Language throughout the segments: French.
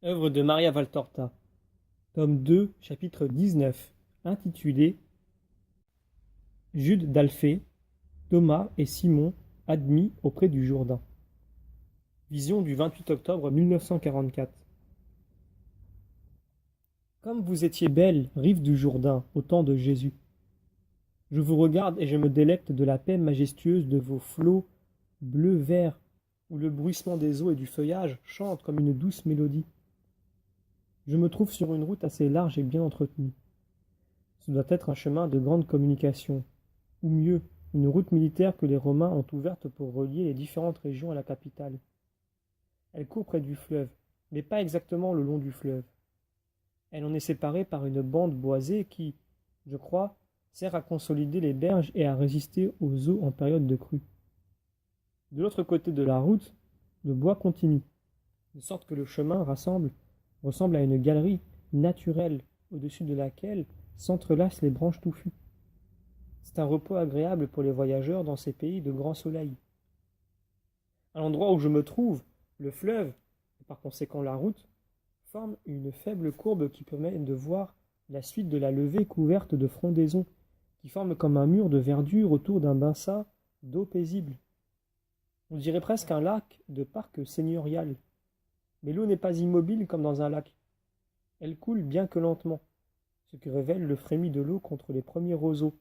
Œuvre de Maria Valtorta, tome 2, chapitre 19, intitulé Jude d'Alphée, Thomas et Simon admis auprès du Jourdain. Vision du 28 octobre 1944. Comme vous étiez belle, rive du Jourdain, au temps de Jésus. Je vous regarde et je me délecte de la paix majestueuse de vos flots bleu-vert, où le bruissement des eaux et du feuillage chante comme une douce mélodie. Je me trouve sur une route assez large et bien entretenue. Ce doit être un chemin de grande communication, ou mieux, une route militaire que les Romains ont ouverte pour relier les différentes régions à la capitale. Elle court près du fleuve, mais pas exactement le long du fleuve. Elle en est séparée par une bande boisée qui, je crois, sert à consolider les berges et à résister aux eaux en période de crue. De l'autre côté de la route, le bois continue, de sorte que le chemin ressemble à une galerie naturelle au-dessus de laquelle s'entrelacent les branches touffues. C'est un repos agréable pour les voyageurs dans ces pays de grand soleil. À l'endroit où je me trouve, le fleuve, et par conséquent la route, forment une faible courbe qui permet de voir la suite de la levée couverte de frondaisons, qui forment comme un mur de verdure autour d'un bassin d'eau paisible. On dirait presque un lac de parc seigneurial. Mais l'eau n'est pas immobile comme dans un lac. Elle coule bien que lentement, ce qui révèle le frémit de l'eau contre les premiers roseaux,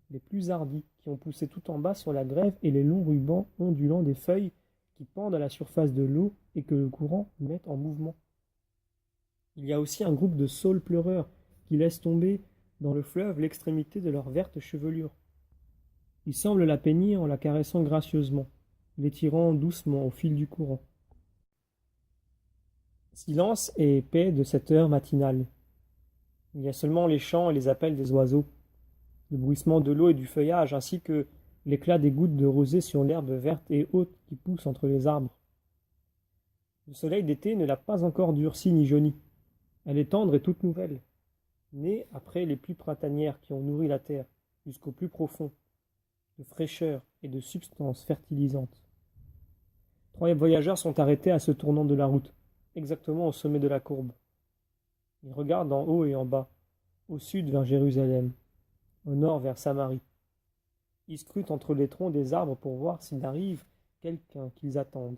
les plus hardis, qui ont poussé tout en bas sur la grève et les longs rubans ondulants des feuilles qui pendent à la surface de l'eau et que le courant met en mouvement. Il y a aussi un groupe de saules pleureurs qui laissent tomber dans le fleuve l'extrémité de leur verte chevelure. Ils semblent la peigner en la caressant gracieusement, l'étirant doucement au fil du courant. Silence et paix de cette heure matinale. Il y a seulement les chants et les appels des oiseaux, le bruissement de l'eau et du feuillage, ainsi que l'éclat des gouttes de rosée sur l'herbe verte et haute qui pousse entre les arbres. Le soleil d'été ne l'a pas encore durcie ni jaunie. Elle est tendre et toute nouvelle, née après les pluies printanières qui ont nourri la terre jusqu'au plus profond, de fraîcheur et de substance fertilisante. Trois voyageurs sont arrêtés à ce tournant de la route, exactement au sommet de la courbe. Ils regardent en haut et en bas, au sud vers Jérusalem, au nord vers Samarie. Ils scrutent entre les troncs des arbres pour voir s'il arrive quelqu'un qu'ils attendent.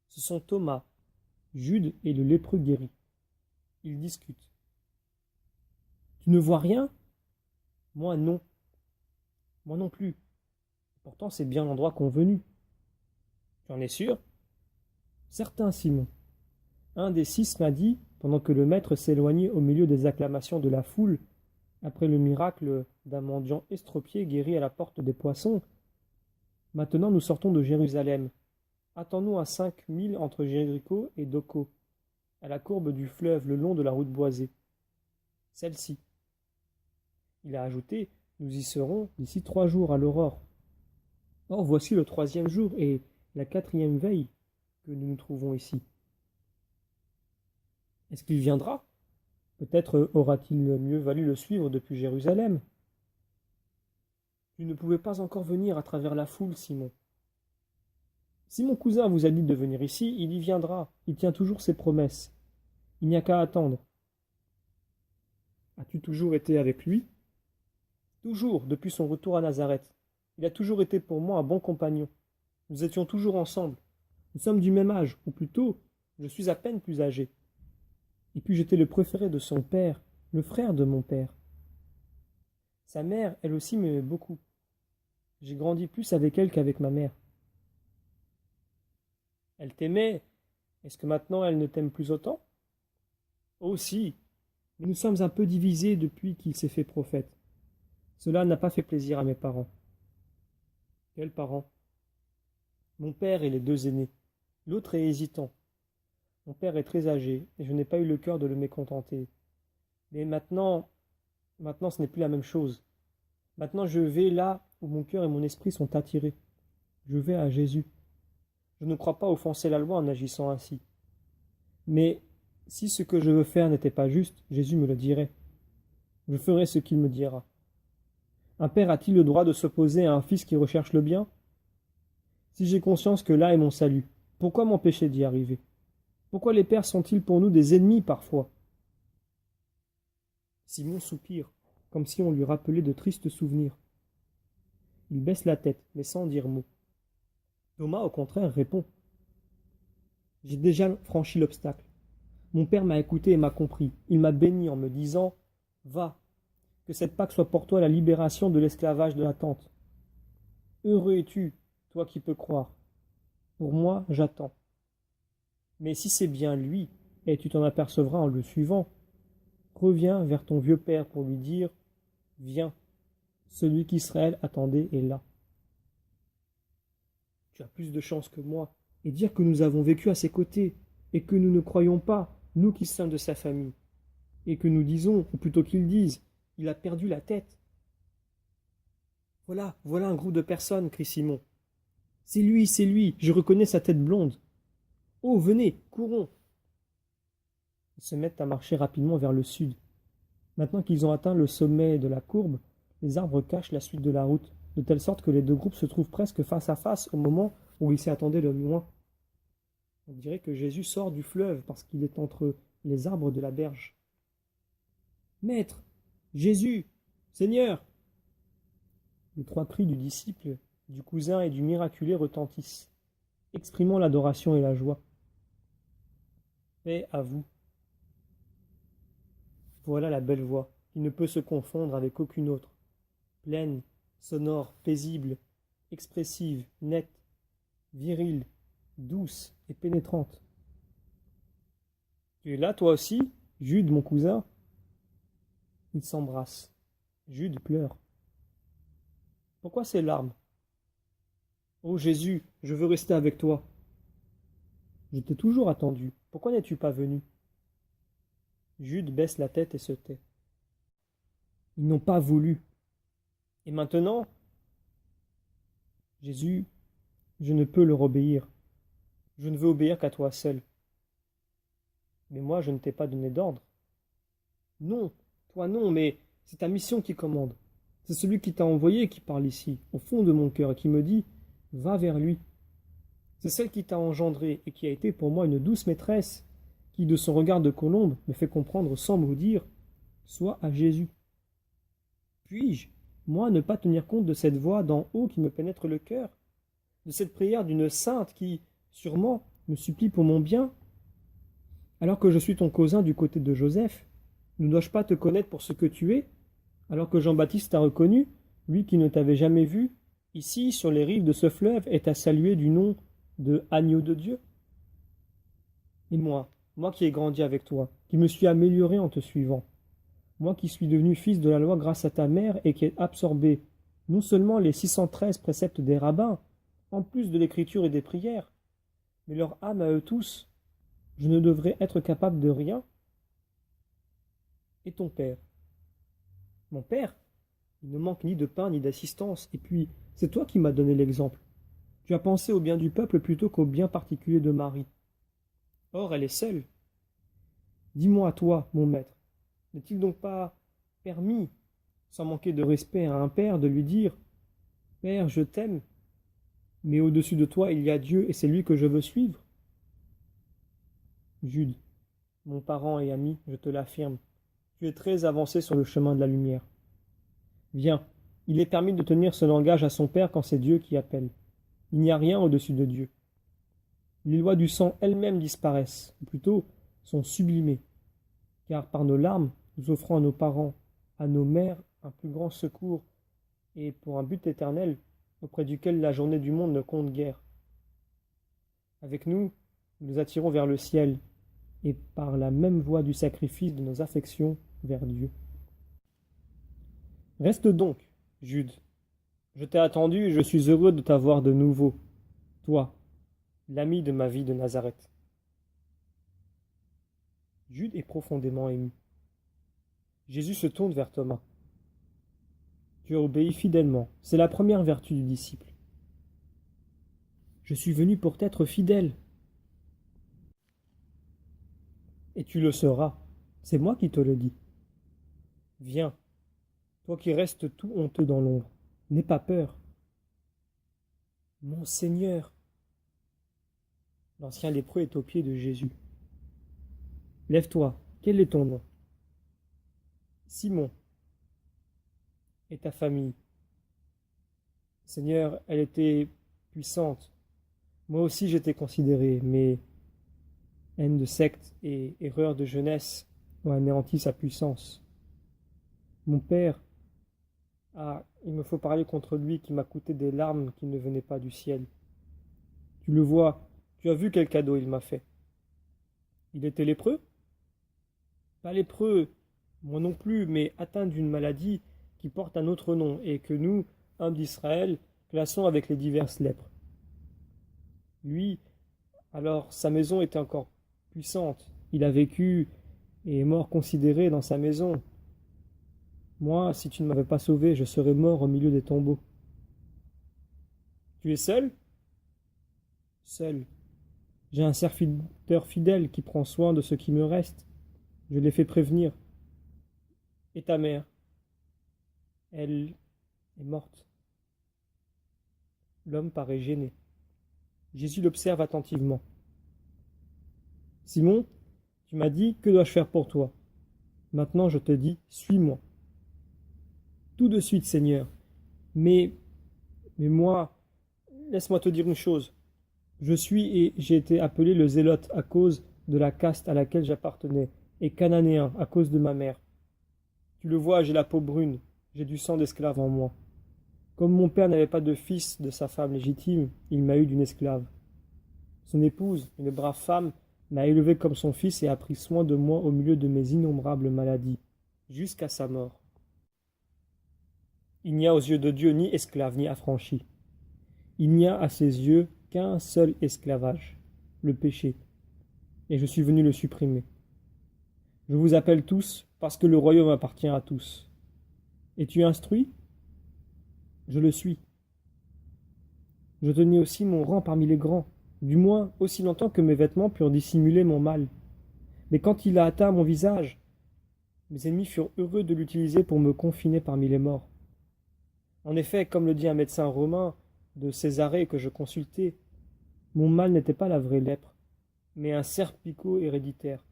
Ce sont Thomas, Jude et le lépreux guéri. Ils discutent. Tu ne vois rien? Moi non. Moi non plus. Pourtant c'est bien l'endroit convenu. Tu en es sûr? Certain, Simon. Un des 6 m'a dit, pendant que le maître s'éloignait au milieu des acclamations de la foule, après le miracle d'un mendiant estropié guéri à la porte des poissons, maintenant nous sortons de Jérusalem. Attends-nous à 5 milles entre Jéricho et Doko, à la courbe du fleuve le long de la route boisée. Celle-ci. Il a ajouté, nous y serons d'ici 3 jours à l'aurore. Or voici le 3e jour et la 4e veille que nous nous trouvons ici. Est-ce qu'il viendra? Peut-être aura-t-il mieux valu le suivre depuis Jérusalem. Tu ne pouvais pas encore venir à travers la foule, Simon. Si mon cousin vous a dit de venir ici, il y viendra. Il tient toujours ses promesses. Il n'y a qu'à attendre. As-tu toujours été avec lui? Toujours, depuis son retour à Nazareth. Il a toujours été pour moi un bon compagnon. Nous étions toujours ensemble. Nous sommes du même âge, ou plutôt, je suis à peine plus âgé. Et puis j'étais le préféré de son père, le frère de mon père. Sa mère, elle aussi m'aimait beaucoup. J'ai grandi plus avec elle qu'avec ma mère. Elle t'aimait. Est-ce que maintenant elle ne t'aime plus autant? Oh si, mais nous sommes un peu divisés depuis qu'il s'est fait prophète. Cela n'a pas fait plaisir à mes parents. Quels parents? Mon père et les 2 aînés. L'autre est hésitant. Mon père est très âgé, et je n'ai pas eu le cœur de le mécontenter. Mais maintenant ce n'est plus la même chose. Maintenant je vais là où mon cœur et mon esprit sont attirés. Je vais à Jésus. Je ne crois pas offenser la loi en agissant ainsi. Mais si ce que je veux faire n'était pas juste, Jésus me le dirait. Je ferai ce qu'il me dira. Un père a-t-il le droit de s'opposer à un fils qui recherche le bien? Si j'ai conscience que là est mon salut, pourquoi m'empêcher d'y arriver? Pourquoi les pères sont-ils pour nous des ennemis parfois? Simon soupire, comme si on lui rappelait de tristes souvenirs. Il baisse la tête, mais sans dire mot. Thomas, au contraire, répond. J'ai déjà franchi l'obstacle. Mon père m'a écouté et m'a compris. Il m'a béni en me disant, va, que cette Pâque soit pour toi la libération de l'esclavage de l'attente. Heureux es-tu, toi qui peux croire. Pour moi, j'attends. Mais si c'est bien lui, et tu t'en apercevras en le suivant, reviens vers ton vieux père pour lui dire, viens, celui qu'Israël attendait est là. Tu as plus de chance que moi, et dire que nous avons vécu à ses côtés, et que nous ne croyons pas, nous qui sommes de sa famille, et que nous disons, ou plutôt qu'ils disent, il a perdu la tête. Voilà, voilà un groupe de personnes, crie Simon. C'est lui, je reconnais sa tête blonde. Oh, venez, courons. Ils se mettent à marcher rapidement vers le sud. Maintenant qu'ils ont atteint le sommet de la courbe, les arbres cachent la suite de la route, de telle sorte que les deux groupes se trouvent presque face à face au moment où ils s'y attendaient le moins. On dirait que Jésus sort du fleuve parce qu'il est entre les arbres de la berge. Maître, Jésus, Seigneur! Les trois cris du disciple, du cousin et du miraculé retentissent, exprimant l'adoration et la joie. Paix à vous. Voilà la belle voix, qui ne peut se confondre avec aucune autre. Pleine, sonore, paisible, expressive, nette, virile, douce et pénétrante. Tu es là, toi aussi, Jude, mon cousin? Ils s'embrassent. Jude pleure. Pourquoi ces larmes? Ô Jésus, je veux rester avec toi. Je t'ai toujours attendu. Pourquoi n'es-tu pas venu? Jude baisse la tête et se tait. Ils n'ont pas voulu. Et maintenant? Jésus, je ne peux leur obéir. Je ne veux obéir qu'à toi seul. Mais moi, je ne t'ai pas donné d'ordre. Non, toi non, mais c'est ta mission qui commande. C'est celui qui t'a envoyé qui parle ici, au fond de mon cœur, et qui me dit, va vers lui. C'est celle qui t'a engendré et qui a été pour moi une douce maîtresse, qui de son regard de colombe me fait comprendre sans mot dire, sois à Jésus. Puis-je, moi, ne pas tenir compte de cette voix d'en haut qui me pénètre le cœur, de cette prière d'une sainte qui, sûrement, me supplie pour mon bien? Alors que je suis ton cousin du côté de Joseph, ne dois-je pas te connaître pour ce que tu es, alors que Jean-Baptiste t'a reconnu, lui qui ne t'avait jamais vu, ici, sur les rives de ce fleuve, et t'a salué du nom de agneau de Dieu? Et moi qui ai grandi avec toi, qui me suis amélioré en te suivant, moi qui suis devenu fils de la loi grâce à ta mère et qui ai absorbé non seulement les 613 préceptes des rabbins, en plus de l'écriture et des prières, mais leur âme à eux tous, je ne devrais être capable de rien? Et ton père? Mon père? Il ne manque ni de pain ni d'assistance, et puis c'est toi qui m'as donné l'exemple. Tu as pensé au bien du peuple plutôt qu'au bien particulier de Marie. Or, elle est seule. Dis-moi, toi, mon maître, n'est-il donc pas permis, sans manquer de respect à un père, de lui dire Père, je t'aime, mais au-dessus de toi il y a Dieu et c'est lui que je veux suivre? Jude, mon parent et ami, je te l'affirme, tu es très avancé sur le chemin de la lumière. Viens, il est permis de tenir ce langage à son père quand c'est Dieu qui appelle. Il n'y a rien au-dessus de Dieu. Les lois du sang elles-mêmes disparaissent, ou plutôt sont sublimées, car par nos larmes, nous offrons à nos parents, à nos mères, un plus grand secours, et pour un but éternel, auprès duquel la journée du monde ne compte guère. Avec nous, nous attirons vers le ciel, et par la même voie du sacrifice de nos affections vers Dieu. Reste donc, Jude. Je t'ai attendu et je suis heureux de t'avoir de nouveau, toi, l'ami de ma vie de Nazareth. Jude est profondément ému. Jésus se tourne vers Thomas. Tu as obéi fidèlement, c'est la première vertu du disciple. Je suis venu pour t'être fidèle. Et tu le seras, c'est moi qui te le dis. Viens, toi qui restes tout honteux dans l'ombre, n'aie pas peur. Mon Seigneur! L'ancien lépreux est aux pieds de Jésus. Lève-toi, quel est ton nom? Simon. Et ta famille? Seigneur, elle était puissante. Moi aussi j'étais considéré, mais haine de secte et erreur de jeunesse ont anéanti sa puissance. Mon père, il me faut parler contre lui qui m'a coûté des larmes qui ne venaient pas du ciel. Tu le vois, tu as vu quel cadeau il m'a fait. Il était lépreux? Pas lépreux, moi non plus, mais atteint d'une maladie qui porte un autre nom et que nous, hommes d'Israël, classons avec les diverses lèpres. Lui, alors sa maison était encore puissante. Il a vécu et est mort considéré dans sa maison. Moi, si tu ne m'avais pas sauvé, je serais mort au milieu des tombeaux. Tu es seul? Seul. J'ai un serviteur fidèle qui prend soin de ce qui me reste. Je l'ai fait prévenir. Et ta mère? Elle est morte. L'homme paraît gêné. Jésus l'observe attentivement. Simon, tu m'as dit, que dois-je faire pour toi? Maintenant je te dis, suis-moi. Tout de suite, Seigneur. Mais, mais moi, laisse-moi te dire une chose. Je suis et j'ai été appelé le zélote à cause de la caste à laquelle j'appartenais, et cananéen à cause de ma mère. Tu le vois, j'ai la peau brune, j'ai du sang d'esclave en moi. Comme mon père n'avait pas de fils de sa femme légitime, il m'a eu d'une esclave. Son épouse, une brave femme, m'a élevé comme son fils et a pris soin de moi au milieu de mes innombrables maladies, jusqu'à sa mort. Il n'y a aux yeux de Dieu ni esclave ni affranchi. Il n'y a à ses yeux qu'un seul esclavage, le péché, et je suis venu le supprimer. Je vous appelle tous parce que le royaume appartient à tous. Es-tu instruit? Je le suis. Je tenais aussi mon rang parmi les grands, du moins aussi longtemps que mes vêtements purent dissimuler mon mal. Mais quand il a atteint mon visage, mes ennemis furent heureux de l'utiliser pour me confiner parmi les morts. En effet, comme le dit un médecin romain de Césarée que je consultai, mon mal n'était pas la vraie lèpre, mais un serpicot héréditaire.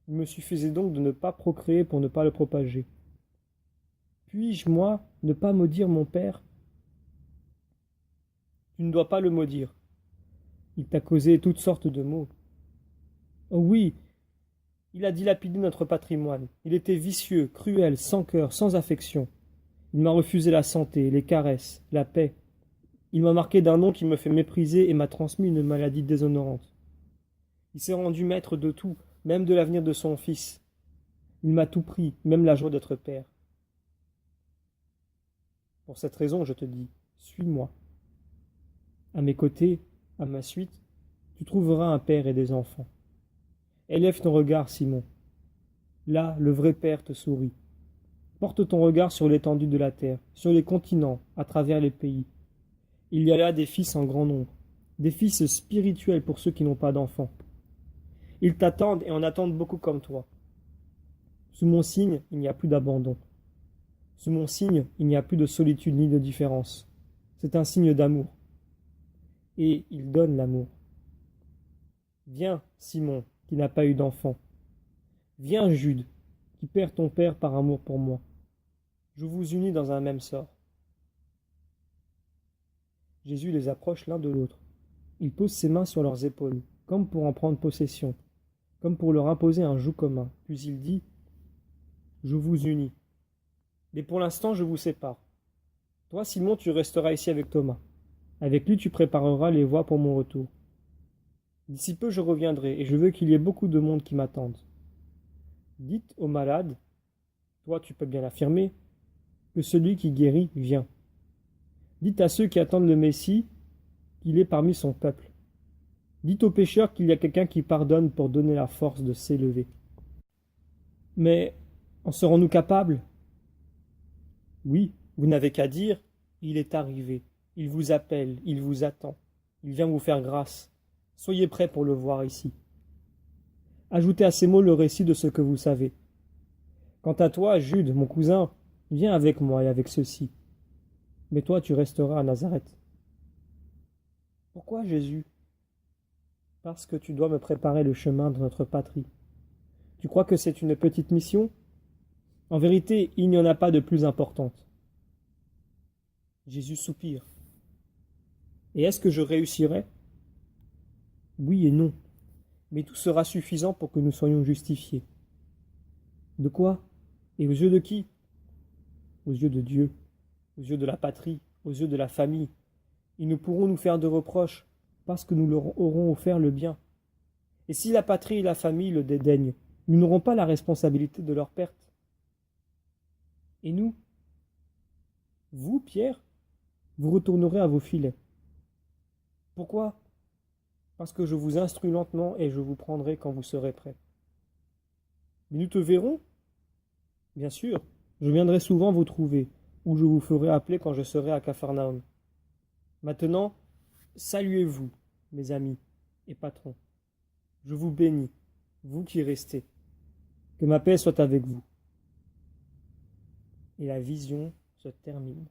Il me suffisait donc de ne pas procréer pour ne pas le propager. Puis-je, moi, ne pas maudire mon père? Tu ne dois pas le maudire. Il t'a causé toutes sortes de maux. Oh oui, il a dilapidé notre patrimoine. Il était vicieux, cruel, sans cœur, sans affection. Il m'a refusé la santé, les caresses, la paix. Il m'a marqué d'un nom qui me fait mépriser et m'a transmis une maladie déshonorante. Il s'est rendu maître de tout, même de l'avenir de son fils. Il m'a tout pris, même la joie d'être père. Pour cette raison, je te dis, suis-moi. À mes côtés, à ma suite, tu trouveras un père et des enfants. Élève ton regard, Simon. Là, le vrai père te sourit. Porte ton regard sur l'étendue de la terre, sur les continents, à travers les pays. Il y a là des fils en grand nombre, des fils spirituels pour ceux qui n'ont pas d'enfants. Ils t'attendent et en attendent beaucoup comme toi. Sous mon signe, il n'y a plus d'abandon. Sous mon signe, il n'y a plus de solitude ni de différence. C'est un signe d'amour. Et il donne l'amour. Viens, Simon, qui n'a pas eu d'enfant. Viens, Jude, qui perd ton père par amour pour moi. Je vous unis dans un même sort. Jésus les approche l'un de l'autre. Il pose ses mains sur leurs épaules, comme pour en prendre possession, comme pour leur imposer un joug commun. Puis il dit, je vous unis. Mais pour l'instant, je vous sépare. Toi, Simon, tu resteras ici avec Thomas. Avec lui, tu prépareras les voies pour mon retour. D'ici peu, je reviendrai, et je veux qu'il y ait beaucoup de monde qui m'attende. Dites aux malades, toi tu peux bien l'affirmer, que celui qui guérit vient. Dites à ceux qui attendent le Messie qu'il est parmi son peuple. Dites aux pécheurs qu'il y a quelqu'un qui pardonne pour donner la force de s'élever. Mais en serons-nous capables? Oui, vous n'avez qu'à dire, il est arrivé, il vous appelle, il vous attend, il vient vous faire grâce. Soyez prêts pour le voir ici. Ajoutez à ces mots le récit de ce que vous savez. Quant à toi, Jude, mon cousin, viens avec moi et avec ceux-ci. Mais toi, tu resteras à Nazareth. Pourquoi, Jésus? Parce que tu dois me préparer le chemin de notre patrie. Tu crois que c'est une petite mission? En vérité, il n'y en a pas de plus importante. Jésus soupire. Et est-ce que je réussirai? Oui et non. Mais tout sera suffisant pour que nous soyons justifiés. De quoi? Et aux yeux de qui? Aux yeux de Dieu, aux yeux de la patrie, aux yeux de la famille. Ils ne pourront nous faire de reproches, parce que nous leur aurons offert le bien. Et si la patrie et la famille le dédaignent, nous n'aurons pas la responsabilité de leur perte. Et nous? Vous, Pierre, vous retournerez à vos filets. Pourquoi? Parce que je vous instruis lentement et je vous prendrai quand vous serez prêts. Mais nous te verrons? Bien sûr, je viendrai souvent vous trouver, ou je vous ferai appeler quand je serai à Capharnaüm. Maintenant, saluez-vous, mes amis et patrons. Je vous bénis, vous qui restez. Que ma paix soit avec vous. Et la vision se termine.